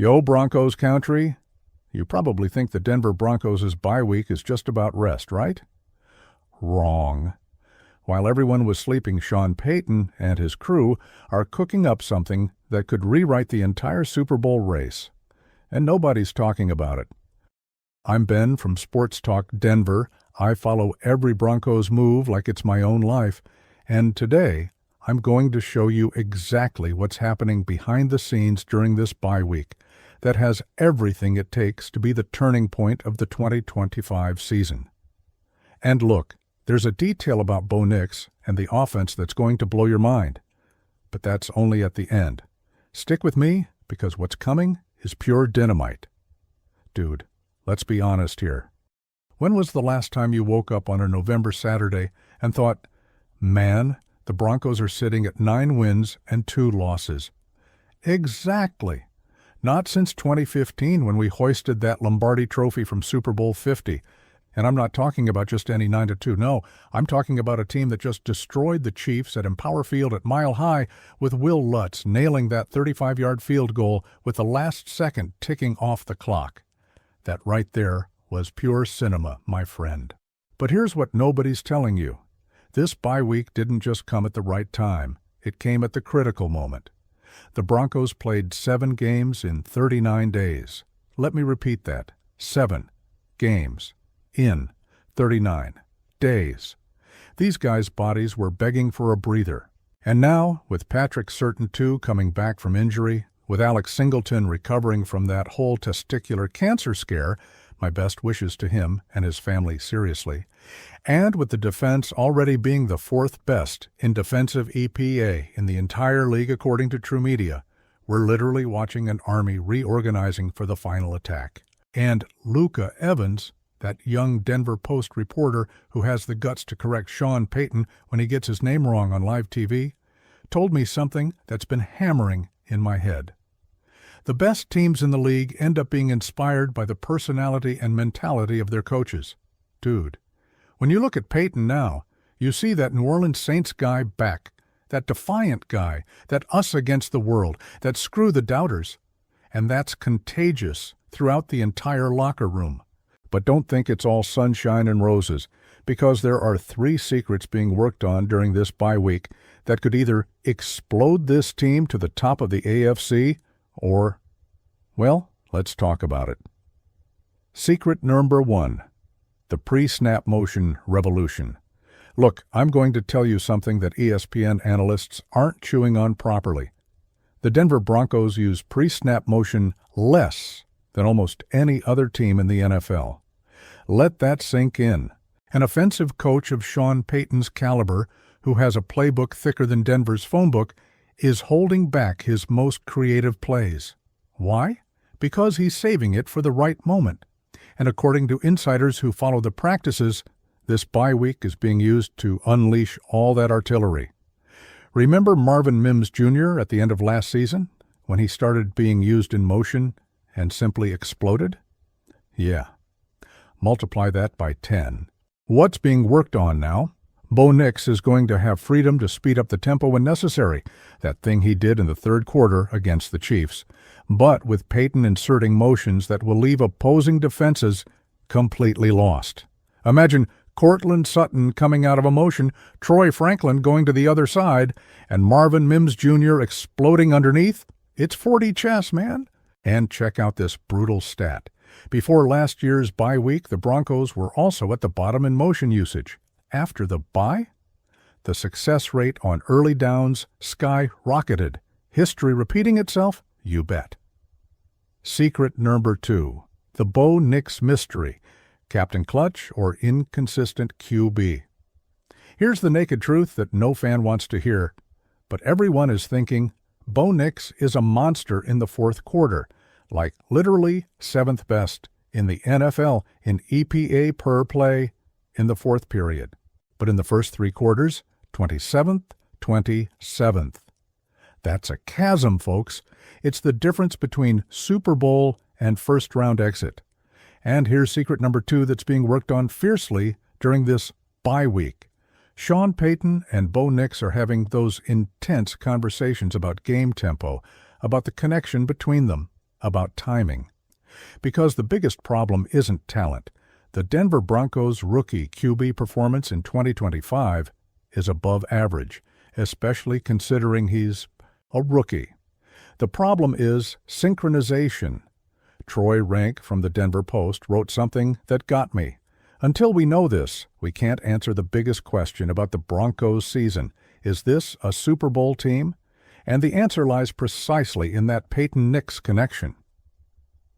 Yo, Broncos Country. You probably think the Denver Broncos' bye week is just about rest, right? Wrong. While everyone was sleeping, Sean Payton and his crew are cooking up something that could rewrite the entire Super Bowl race. And nobody's talking about it. I'm Ben from Sports Talk Denver. I follow every Broncos move like it's my own life. And today, I'm going to show you exactly what's happening behind the scenes during this bye week that has everything it takes to be the turning point of the 2025 season. And look, there's a detail about Bo Nix and the offense that's going to blow your mind. But that's only at the end. Stick with me, because what's coming is pure dynamite. Dude, let's be honest here. When was the last time you woke up on a November Saturday and thought, man, the Broncos are sitting at 9 wins and 2 losses? Exactly. Not since 2015 when we hoisted that Lombardi trophy from Super Bowl 50. And I'm not talking about just any 9-2. No, I'm talking about a team that just destroyed the Chiefs at Empower Field at Mile High with Will Lutz nailing that 35-yard field goal with the last second ticking off the clock. That right there was pure cinema, my friend. But here's what nobody's telling you. This bye week didn't just come at the right time. It came at the critical moment. The Broncos played 7 games in 39 days. Let me repeat that. 7 games in 39 days. These guys' bodies were begging for a breather. And now, with Patrick Surtain II coming back from injury, with Alex Singleton recovering from that whole testicular cancer scare, my best wishes to him and his family seriously, and with the defense already being the 4th best in defensive EPA in the entire league according to True Media, we're literally watching an army reorganizing for the final attack. And Luca Evans, that young Denver Post reporter who has the guts to correct Sean Payton when he gets his name wrong on live TV, told me something that's been hammering in my head. The best teams in the league end up being inspired by the personality and mentality of their coaches. Dude, when you look at Payton now, you see that New Orleans Saints guy back, that defiant guy, that us against the world, that screw the doubters. And that's contagious throughout the entire locker room. But don't think it's all sunshine and roses, because there are 3 secrets being worked on during this bye week that could either explode this team to the top of the AFC or, well, let's talk about it. Secret number 1, the pre-snap motion revolution. Look, I'm going to tell you something that ESPN analysts aren't chewing on properly. The Denver Broncos use pre-snap motion less than almost any other team in the NFL. Let that sink in. An offensive coach of Sean Payton's caliber, who has a playbook thicker than Denver's phone book, is holding back his most creative plays. Why? Because he's saving it for the right moment. And according to insiders who follow the practices, this bye week is being used to unleash all that artillery. Remember Marvin Mims Jr. at the end of last season, when he started being used in motion and simply exploded? Yeah. Multiply that by 10. What's being worked on now? Bo Nix is going to have freedom to speed up the tempo when necessary, that thing he did in the 3rd quarter against the Chiefs, but with Payton inserting motions that will leave opposing defenses completely lost. Imagine Cortland Sutton coming out of a motion, Troy Franklin going to the other side, and Marvin Mims Jr. exploding underneath. It's 4D chess, man. And check out this brutal stat. Before last year's bye week, the Broncos were also at the bottom in motion usage. After the bye, the success rate on early downs skyrocketed. History repeating itself? You bet. Secret number 2, the Bo Nix mystery, Captain Clutch or inconsistent QB. Here's the naked truth that no fan wants to hear, but everyone is thinking Bo Nix is a monster in the 4th quarter, like literally 7th best in the NFL in EPA per play in the 4th period. But in the first 3 quarters, 27th, 27th. That's a chasm, folks. It's the difference between Super Bowl and first-round exit. And here's secret number 2 that's being worked on fiercely during this bye week. Sean Payton and Bo Nix are having those intense conversations about game tempo, about the connection between them. about timing. Because the biggest problem isn't talent. The Denver Broncos rookie QB performance in 2025 is above average, especially considering he's a rookie. The problem is synchronization. Troy Rank from the Denver Post wrote something that got me. Until we know this, we can't answer the biggest question about the Broncos season. Is this a Super Bowl team? And the answer lies precisely in that Payton-Nix connection.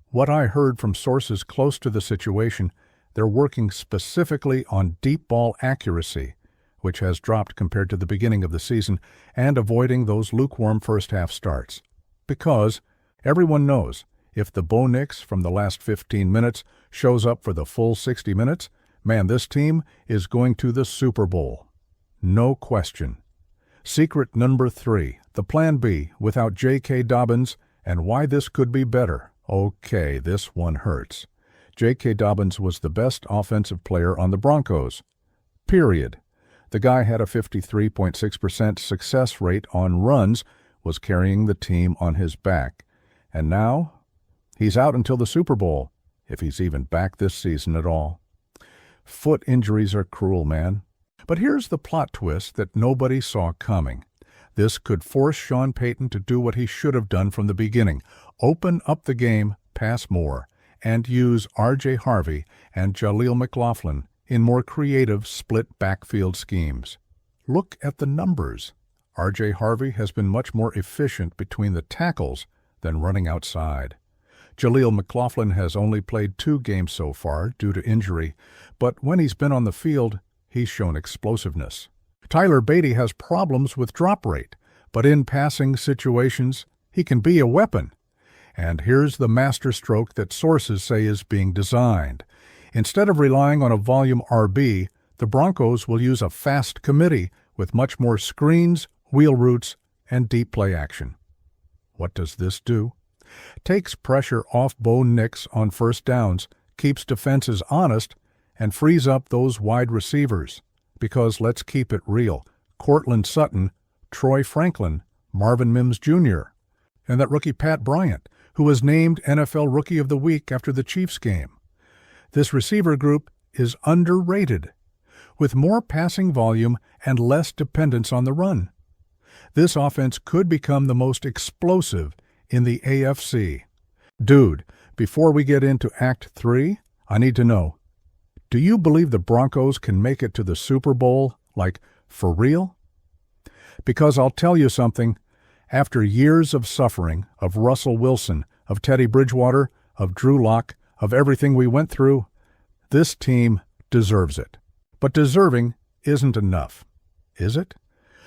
What I heard from sources close to the situation, they're working specifically on deep ball accuracy, which has dropped compared to the beginning of the season, and avoiding those lukewarm first-half starts. Because everyone knows, if the Bo Nix from the last 15 minutes shows up for the full 60 minutes, man, this team is going to the Super Bowl. No question. Secret number 3, the Plan B without J.K. Dobbins, and why this could be better. Okay, this one hurts. J.K. Dobbins was the best offensive player on the Broncos. Period. The guy had a 53.6% success rate on runs, was carrying the team on his back. And now, he's out until the Super Bowl, if he's even back this season at all. Foot injuries are cruel, man. But here's the plot twist that nobody saw coming. This could force Sean Payton to do what he should have done from the beginning. Open up the game, pass more, and use R.J. Harvey and Jaleel McLaughlin in more creative split backfield schemes. Look at the numbers. R.J. Harvey has been much more efficient between the tackles than running outside. Jaleel McLaughlin has only played 2 games so far due to injury, but when he's been on the field, he's shown explosiveness. Tyler Beatty has problems with drop rate, but in passing situations, he can be a weapon. And here's the masterstroke that sources say is being designed. Instead of relying on a volume RB, the Broncos will use a fast committee with much more screens, wheel routes, and deep play action. What does this do? Takes pressure off Bo Nix on first downs, keeps defenses honest, and frees up those wide receivers. Because let's keep it real, Cortland Sutton, Troy Franklin, Marvin Mims Jr., and that rookie Pat Bryant, who was named NFL Rookie of the Week after the Chiefs game. This receiver group is underrated, with more passing volume and less dependence on the run. This offense could become the most explosive in the AFC. Dude, before we get into Act 3, I need to know, do you believe the Broncos can make it to the Super Bowl, like, for real? Because I'll tell you something, after years of suffering, of Russell Wilson, of Teddy Bridgewater, of Drew Lock, of everything we went through, this team deserves it. But deserving isn't enough, is it?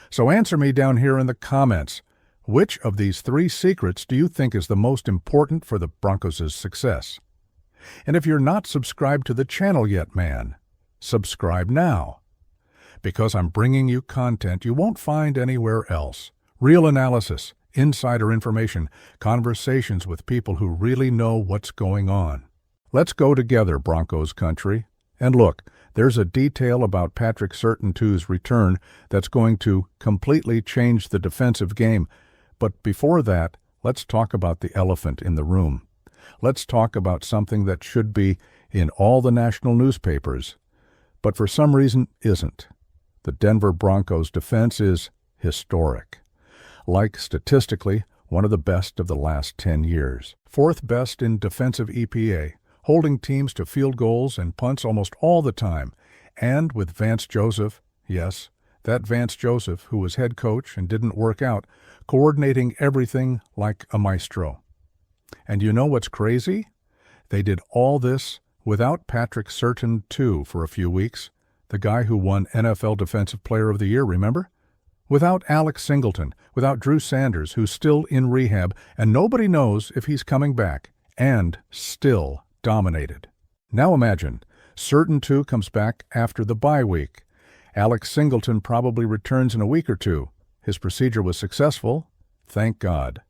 So answer me down here in the comments. Which of these 3 secrets do you think is the most important for the Broncos' success? And if you're not subscribed to the channel yet, man, subscribe now. Because I'm bringing you content you won't find anywhere else. Real analysis, insider information, conversations with people who really know what's going on. Let's go together, Broncos Country. And look, there's a detail about Patrick Surtain-Two's return that's going to completely change the defensive game. But before that, let's talk about the elephant in the room. Let's talk about something that should be in all the national newspapers, but for some reason isn't. The Denver Broncos defense is historic. Like statistically, one of the best of the last 10 years. 4th best in defensive EPA, holding teams to field goals and punts almost all the time. And with Vance Joseph, yes, that Vance Joseph, who was head coach and didn't work out, coordinating everything like a maestro. And you know what's crazy? They did all this without Patrick Surtain-Two for a few weeks, the guy who won NFL Defensive Player of the Year, remember? Without Alex Singleton, without Drew Sanders, who's still in rehab, and nobody knows if he's coming back, and still dominated. Now imagine, Surtain-Two comes back after the bye week. Alex Singleton probably returns in a week or 2. His procedure was successful, thank God.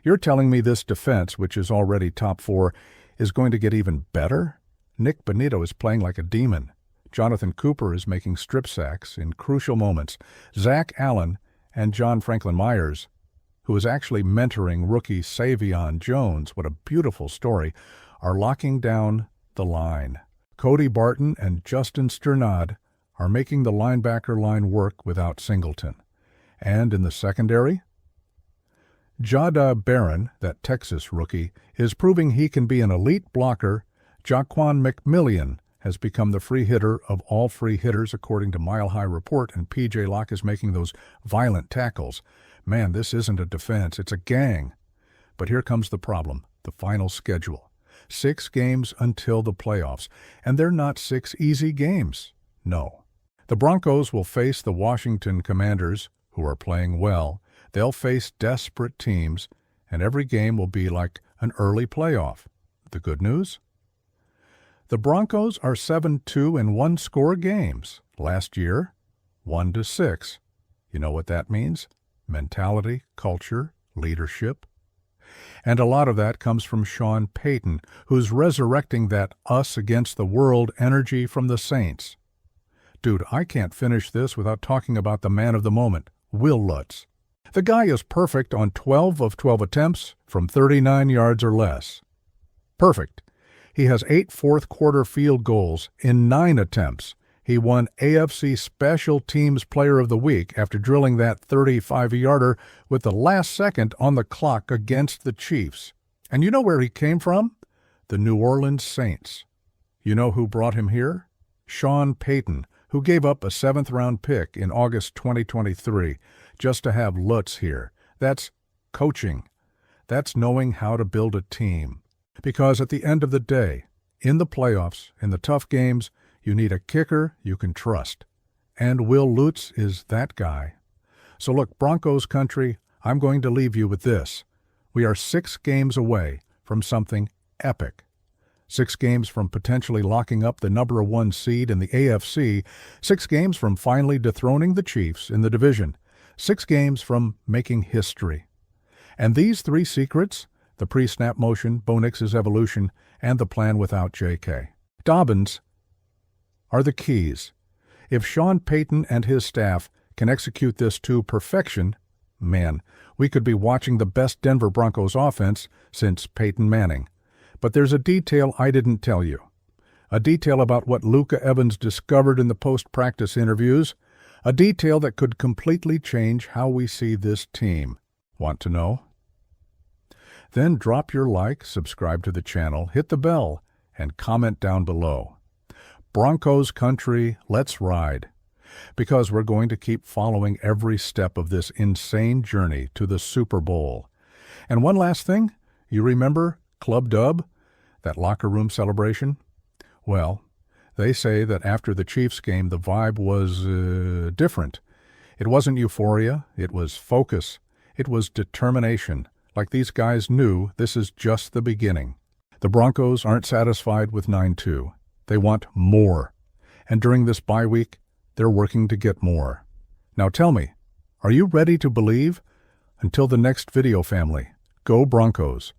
You're telling me this defense, which is already top 4, is going to get even better? Nick Bonito is playing like a demon. Jonathan Cooper is making strip sacks in crucial moments. Zach Allen and John Franklin Myers, who is actually mentoring rookie Savion Jones, what a beautiful story, are locking down the line. Cody Barton and Justin Sternad are making the linebacker line work without Singleton. And in the secondary, Jada Barron, that Texas rookie, is proving he can be an elite blocker. Jaquan McMillian has become the free hitter of all free hitters, according to Mile High Report, and P.J. Locke is making those violent tackles. Man, this isn't a defense, it's a gang. But here comes the problem, the final schedule. 6 games until the playoffs, and they're not 6 easy games. No. The Broncos will face the Washington Commanders, who are playing well. They'll face desperate teams, and every game will be like an early playoff. The good news? The Broncos are 7-2 in one-score games. Last year, 1-6. You know what that means? Mentality, culture, leadership. And a lot of that comes from Sean Payton, who's resurrecting that us-against-the-world energy from the Saints. Dude, I can't finish this without talking about the man of the moment, Will Lutz. The guy is perfect on 12 of 12 attempts from 39 yards or less. Perfect. He has 8 fourth-quarter field goals in 9 attempts. He won AFC Special Teams Player of the Week after drilling that 35-yarder with the last second on the clock against the Chiefs. And you know where he came from? The New Orleans Saints. You know who brought him here? Sean Payton, who gave up a 7th-round pick in August 2023 just to have Lutz here. That's coaching. That's knowing how to build a team. Because at the end of the day, in the playoffs, in the tough games, you need a kicker you can trust. And Will Lutz is that guy. So look, Broncos Country, I'm going to leave you with this. We are 6 games away from something epic. 6 games from potentially locking up the number 1 seed in the AFC. 6 games from finally dethroning the Chiefs in the division. 6 games from making history. And these 3 secrets, the pre-snap motion, Bo Nix's evolution, and the plan without J.K. Dobbins, are the keys. If Sean Payton and his staff can execute this to perfection, man, we could be watching the best Denver Broncos offense since Peyton Manning. But there's a detail I didn't tell you. A detail about what Luka Evans discovered in the post-practice interviews. A detail that could completely change how we see this team. Want to know? Then drop your like, subscribe to the channel, hit the bell, and comment down below. Broncos Country, let's ride. Because we're going to keep following every step of this insane journey to the Super Bowl. And one last thing, you remember Club Dub, that locker room celebration? Well, they say that after the Chiefs game, the vibe was different. It wasn't euphoria, it was focus, it was determination. Like these guys knew this is just the beginning. The Broncos aren't satisfied with 9-2. They want more. And during this bye week, they're working to get more. Now tell me, are you ready to believe? Until the next video, family, go Broncos.